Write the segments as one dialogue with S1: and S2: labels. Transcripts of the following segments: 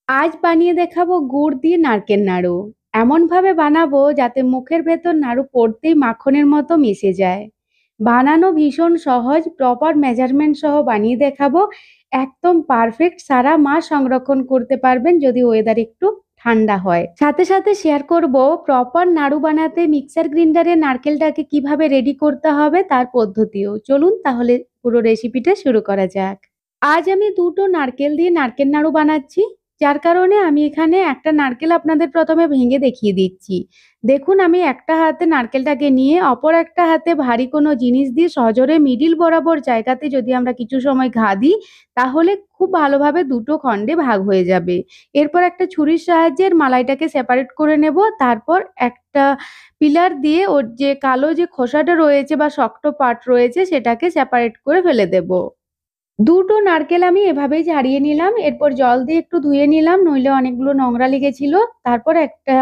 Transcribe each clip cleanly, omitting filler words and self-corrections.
S1: আজ বানিয়ে দেখাবো গুড় দিয়ে নারকেল নাড়ু। এমনভাবে বানাবো যাতে মুখের ভেতর নাড়ু পড়তেই মাখনের মতো মিশে যায়। বানানো ভীষণ সহজ, প্রপার মেজারমেন্ট সহ বানিয়ে দেখাবো। একদম পারফেক্ট, সারা মাস সংরক্ষণ করতে পারবেন যদি ওয়েদার একটু ঠান্ডা হয়। সাথে সাথে শেয়ার করব প্রপার নাড়ু বানাতে মিক্সার গ্রাইন্ডারে নারকেলটাকে কিভাবে রেডি করতে হবে তার পদ্ধতিও। চলুন তাহলে পুরো রেসিপিটা শুরু করা যাক। আজ আমি দুটো নারকেল দিয়ে নারকেল নাড়ু বানাচ্ছি। যার কারণে আমি এখানে একটা নারকেল আপনাদের প্রথমে ভেঙে দেখিয়ে দিচ্ছি। দেখুন, আমি একটা হাতে নারকেলটাকে নিয়ে অপর একটা হাতে ভারী কোনো জিনিস দিয়ে সজোরে মিডিল বরাবর জায়গাতে যদি আমরা কিছু সময় ঘা দিই, তাহলে খুব ভালোভাবে দুটো খণ্ডে ভাগ হয়ে যাবে। এরপর একটা ছুরির সাহায্যে মালাইটাকে সেপারেট করে নেব। তারপর একটা পিলার দিয়ে ওর যে কালো যে খোসাটা রয়েছে বা শক্ত পার্ট রয়েছে সেটাকে সেপারেট করে ফেলে দেব। দুটো নারকেল আমি এভাবেই ছাড়িয়ে নিলাম। এরপর জল দিয়ে একটু ধুয়ে নিলাম, নইলে অনেকগুলো নোংরা লেগেছিল। তারপর একটা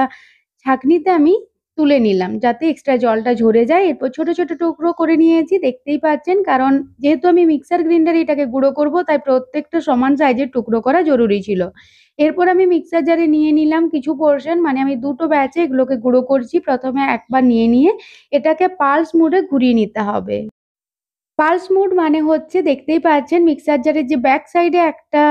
S1: ছাঁকনিতে আমি তুলে নিলাম যাতে এক্সট্রা জলটা ঝরে যায়। এরপর ছোট ছোট টুকরো করে নিয়েছি, দেখতেই পাচ্ছেন, কারণ যেহেতু আমি মিক্সার গ্রাইন্ডারে এটাকে গুঁড়ো করব তাই প্রত্যেকটা সমান সাইজের টুকরো করা জরুরি ছিল। এরপর আমি মিক্সার জারে নিয়ে নিলাম কিছু পোর্শন, মানে আমি দুটো ব্যাচে এগুলোকে গুঁড়ো করছি। প্রথমে একবার নিয়ে এটাকে পালস মোডে ঘুরিয়ে নিতে হবে। পালস মুড মানে হচ্ছে, দেখতেই পাচ্ছেন মিক্সার জারের যে ব্যাক সাইডে একটা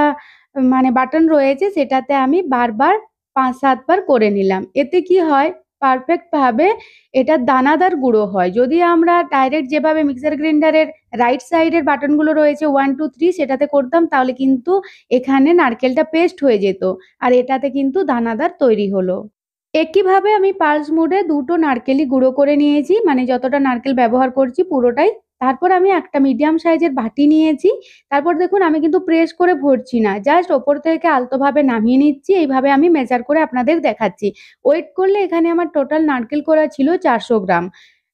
S1: মানে বাটন রয়েছে সেটাতে আমি বারবার ৫-৭ বার করে নিলাম। এতে কি হয়, পারফেক্ট ভাবে এটা দানাদার গুঁড়ো হয়। যদি আমরা ডাইরেক্ট যেভাবে মিক্সার গ্রাইন্ডারের রাইট সাইডের বাটনগুলো রয়েছে 1, 2, 3 সেটাতে করতাম তাহলে কিন্তু এখানে নারকেলটা পেস্ট হয়ে যেত। আর এটাতে কিন্তু দানাদার তৈরি হলো। একইভাবে আমি পালস মুডে দুটো নারকেলই গুঁড়ো করে নিয়েছি, মানে যতটা নারকেল ব্যবহার করছি পুরোটাই। তারপর আমি একটা মিডিয়াম সাইজের বাটি নিয়েছি। তারপর দেখুন, আমি কিন্তু প্রেস করে ভরছি না, জাস্ট ওপর থেকে আলতোভাবে নামিয়ে নিচ্ছি। এইভাবে আমি মেজার করে আপনাদের দেখাচ্ছি। ওয়েট করলে এখানে আমার টোটাল নারকেল করা ছিল 400 গ্রাম।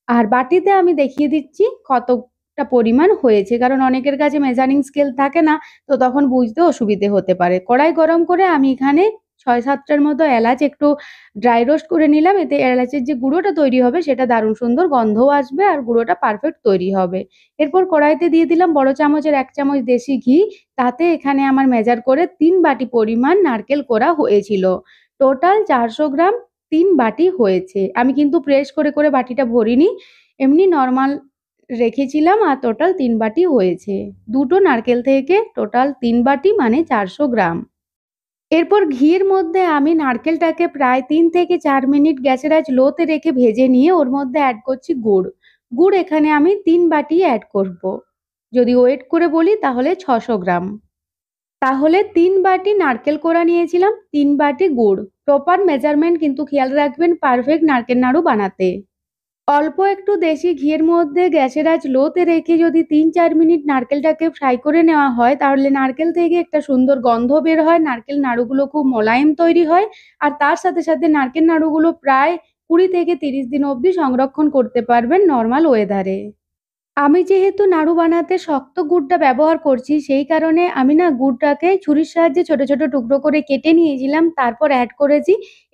S1: আর বাটিতে আমি দেখিয়ে দিচ্ছি কতটা পরিমাণ হয়েছে, কারণ অনেকের কাছে মেজারিং স্কেল থাকে না, তো তখন বুঝতে অসুবিধে হতে পারে। কড়াই গরম করে আমি এখানে ৬-৭টার মতো এলাচ একটু ড্রাই রোস্ট করে নিলাম। এতে এলাচের যে গুঁড়োটা তৈরি হবে সেটা দারুণ সুন্দর গন্ধও আসবে আর গুঁড়োটা পারফেক্ট তৈরি হবে। এরপর কড়াইতে দিয়ে দিলাম বড় চামচের ১ চামচ দেশি ঘি। তাতে এখানে আমার মেজার করে ৩ বাটি পরিমাণ নারকেল কোড়া হয়েছিল। টোটাল ৪০০ গ্রাম ৩ বাটি হয়েছে। আমি কিন্তু প্রেস করে বাটিটা ভরিনি। এমনি নরমাল রেখেছিলাম আর টোটাল ৩ বাটি হয়েছে। দুটো নারকেল থেকে টোটাল ৩ বাটি মানে ৪০০ গ্রাম। এরপর ঘিয়ের মধ্যে আমি নারকেলটাকে প্রায় ৩ থেকে ৪ মিনিট গ্যাসের আঁচ লোতে রেখে ভেজে নিয়ে ওর মধ্যে অ্যাড করছি গুড়। গুড় এখানে আমি ৩ বাটি অ্যাড করব। যদি ওয়েট করে বলি তাহলে ৬০০ গ্রাম। তাহলে ৩ বাটি নারকেল কোড়া নিয়েছিলাম, ৩ বাটি গুড়। প্রপার মেজারমেন্ট কিন্তু খেয়াল রাখবেন পারফেক্ট নারকেল নাড়ু বানাতে। অল্প একটু দেশি ঘিয়ের মধ্যে গ্যাসের আঁচ লোতে রেখে যদি ৩-৪ মিনিট নারকেলটাকে ফ্রাই করে নেওয়া হয় তাহলে নারকেল থেকে একটা সুন্দর গন্ধ বের হয়, নারকেল নাড়ুগুলো খুব মোলায়েম তৈরি হয়। আর তার সাথে সাথে নারকেল নাড়ুগুলো প্রায় ২০ থেকে ৩০ দিন অবধি সংরক্ষণ করতে পারবেন নর্মাল ওয়েদারে। আমি যেহেতু নাড়ু বানাতে শক্ত গুড়টা ব্যবহার করছি সেই কারণে আমি না গুড়টাকে ছুরির সাহায্যে ছোট ছোট টুকরো করে কেটে নিয়েছিলাম, তারপর অ্যাড করেছি।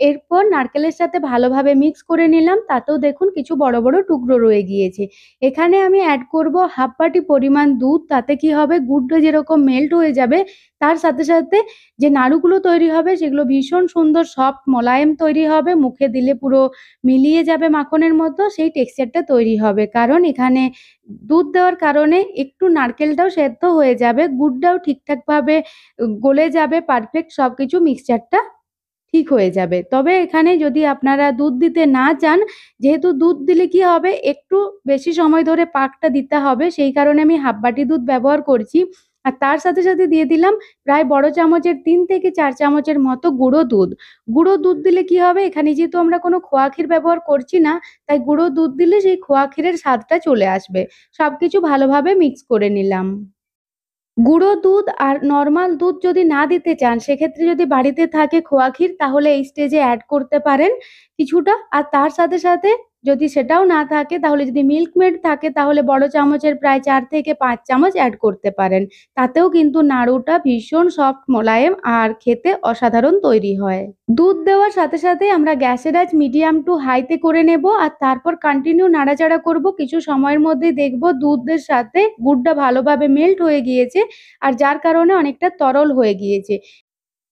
S1: এরপর নারকেলের সাথে ভালোভাবে মিক্স করে নিলাম, তাতেও দেখুন কিছু বড় বড় টুকরো রয়ে গিয়েছে। এখানে আমি অ্যাড করব হাফ বাটি পরিমাণ দুধ। তাতে কি হবে, গুড়টা যেরকম মেল্ট হয়ে যাবে তার সাথে সাথে যে নাড়ুগুলো তৈরি হবে সেগুলো ভীষণ সুন্দর সফট মোলায়েম তৈরি হবে, মুখে দিলে পুরো মিলিয়ে যাবে মাখনের মতো, সেই টেক্সচারটা তৈরি হবে। কারণ এখানে দুধ দেওয়ার কারণে একটু নারকেলটাও সেদ্ধ হয়ে যাবে, গুড়টাও ঠিকঠাকভাবে গলে যাবে, পারফেক্ট সবকিছু মিক্সচারটা ঠিক হয়ে যাবে। তবে এখানে যদি আপনারা দুধ দিতে না চান, যেহেতু দুধ দিলে কি হবে একটু বেশি সময় ধরে পাকটা দিতে হবে, সেই কারণে আমি হাফ বাটি দুধ ব্যবহার করছি। আর তার সাথে সাথে দিয়ে দিলাম প্রায় বড় চামচের ৩ থেকে ৪ চামচের মতো গুঁড়ো দুধ। গুঁড়ো দুধ দিলে কি হবে, এখানে যেহেতু আমরা কোনো খোয়া ক্ষীর ব্যবহার করছি না, তাই গুঁড়ো দুধ দিলে সেই খোয়া ক্ষীরের স্বাদটা চলে আসবে। সবকিছু ভালোভাবে মিক্স করে নিলাম। গুঁড়ো দুধ আর নরমাল দুধ যদি না দিতে চান সেক্ষেত্রে যদি বাড়িতে থাকে খোয়া ক্ষীর তাহলে এই স্টেজে অ্যাড করতে পারেন কিছুটা। আর তার সাথে সাথে যদি সেটাও না থাকে তাহলে যদি মিল্ক মেড থাকে তাহলে বড় চামচের প্রায় ৪ থেকে ৫ চামচ অ্যাড করতে পারেন। তাতেও কিন্তু নাড়ুটা ভীষণ সফট মোলায়েম আর খেতে অসাধারণ তৈরি হয়। দুধ দেওয়ার সাথে সাথে আমরা গ্যাসের আঁচ মিডিয়াম টু হাইতে করে নেব আর তারপর কন্টিনিউ নাড়াচাড়া করব। কিছু সময়ের মধ্যেই দেখব দুধের সাথে গুড়টা ভালোভাবে মেল্ট হয়ে গিয়েছে আর যার কারণে অনেকটা তরল হয়ে গিয়েছে।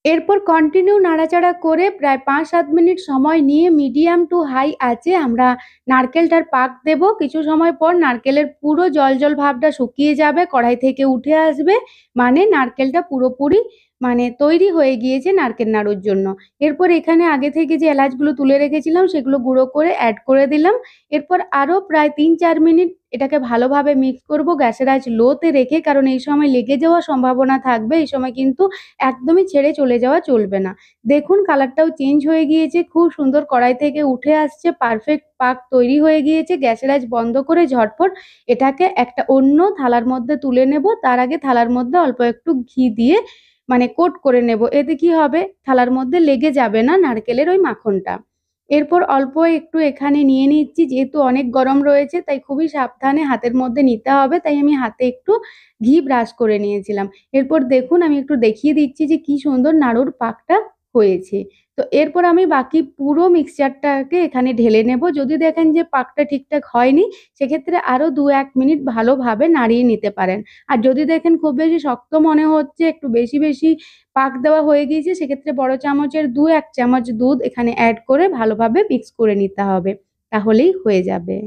S1: এরপর কন্টিনিউ নাড়াচাড়া করে প্রায় ৫-৭ মিনিট সময় নিয়ে মিডিয়াম টু হাই আঁচে আমরা নারকেলটার পাক দেব। কিছু সময় পর নারকেলের পুরো জল ভাবটা শুকিয়ে যাবে, কড়াই থেকে উঠে আসবে। মানে নারকেলটা পুরোপুরি তৈরি হয়ে গিয়েছে নারকেল নাড়ুর জন্য। এরপর এখানে আগে থেকে যে এলাচগুলো তুলে রেখেছিলাম সেগুলো গুঁড়ো করে অ্যাড করে দিলাম। এরপর আরও প্রায় ৩-৪ মিনিট এটাকে ভালোভাবে মিক্স করব গ্যাসের আঁচ লোতে রেখে, কারণ এই সময় লেগে যাওয়ার সম্ভাবনা থাকবে। এই সময় কিন্তু একদমই ছেড়ে চলে যাওয়া চলবে না। দেখুন কালারটাও চেঞ্জ হয়ে গিয়েছে, খুব সুন্দর কড়াই থেকে উঠে আসছে, পারফেক্ট পাক তৈরি হয়ে গিয়েছে। গ্যাসের আঁচ বন্ধ করে ঝটপট এটাকে একটা অন্য থালার মধ্যে তুলে নেব। তার আগে থালার মধ্যে অল্প একটু ঘি দিয়ে কোট করে নেব। এতে কি হবে, থালার মধ্যে লেগে যাবে না নারকেলের ওই মাখনটা। এরপর অল্প একটু এখানে নিয়ে নিচ্ছি, যেহেতু অনেক গরম রয়েছে তাই খুবই সাবধানে হাতের মধ্যে নিতে হবে, তাই আমি হাতে একটু ঘি ব্রাশ করে নিয়েছিলাম। এরপর দেখুন আমি একটু দেখিয়ে দিচ্ছি যে কি সুন্দর নাড়ুর পাকটা হয়েছে। তো এরপর আমি বাকি পুরো মিক্সচারটাকে এখানে ঢেলে নেব। যদি দেখেন যে পাকটা ঠিকঠাক হয়নি, সেক্ষেত্রে আরও ২-১ মিনিট ভালোভাবে নাড়িয়ে নিতে পারেন। আর যদি দেখেন খুব বেশি শক্ত মনে হচ্ছে, একটু বেশি পাক দেওয়া হয়ে গিয়েছে, সেক্ষেত্রে বড় চামচের ২-১ চামচ দুধ এখানে অ্যাড করে ভালোভাবে মিক্স করে নিতে হবে। তাহলেই হয়ে যাবে।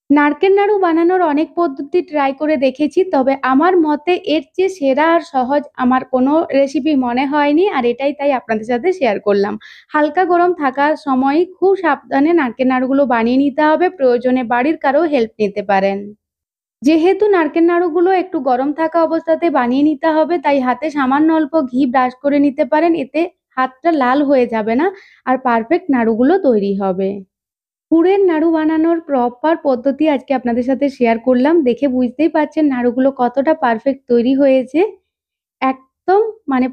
S1: নারকেল নাড়ু বানানোর অনেক পদ্ধতি ট্রাই করে দেখেছি। তবে আমার মতে এর চেয়ে সেরা আর সহজ আমার কোনো রেসিপি মনে হয়নি। আর এটাই তাই আপনাদের সাথে শেয়ার করলাম। হালকা গরম থাকার সময়ই খুব সাবধানে নারকেল নাড়ুগুলো বানিয়ে নিতে হবে। প্রয়োজনে বাড়ির কারো হেল্প নিতে পারেন। যেহেতু নারকেল নাড়ুগুলো একটু গরম থাকা অবস্থাতে বানিয়ে নিতে হবে, তাই হাতে সামান্য অল্প ঘি ব্রাশ করে নিতে পারেন। এতে হাতটা লাল হয়ে যাবে না, আর পারফেক্ট নাড়ুগুলো তৈরি হবে। পুরের নাড়ু বানানোর প্রপার পদ্ধতি আজকে আপনাদের সাথে শেয়ার করলাম। দেখে বুঝতেই পারছেন নাড়ুগুলো কতটা পারফেক্ট তৈরি হয়েছে। একদম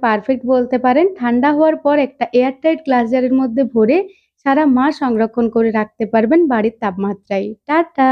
S1: পারফেক্ট বলতে পারেন। ঠান্ডা হওয়ার পর একটা এয়ারটাইট গ্লাস জারের মধ্যে ভরে সারা মাস সংরক্ষণ করে রাখতে পারবেন বাড়ির তাপমাত্রায়। টাটা!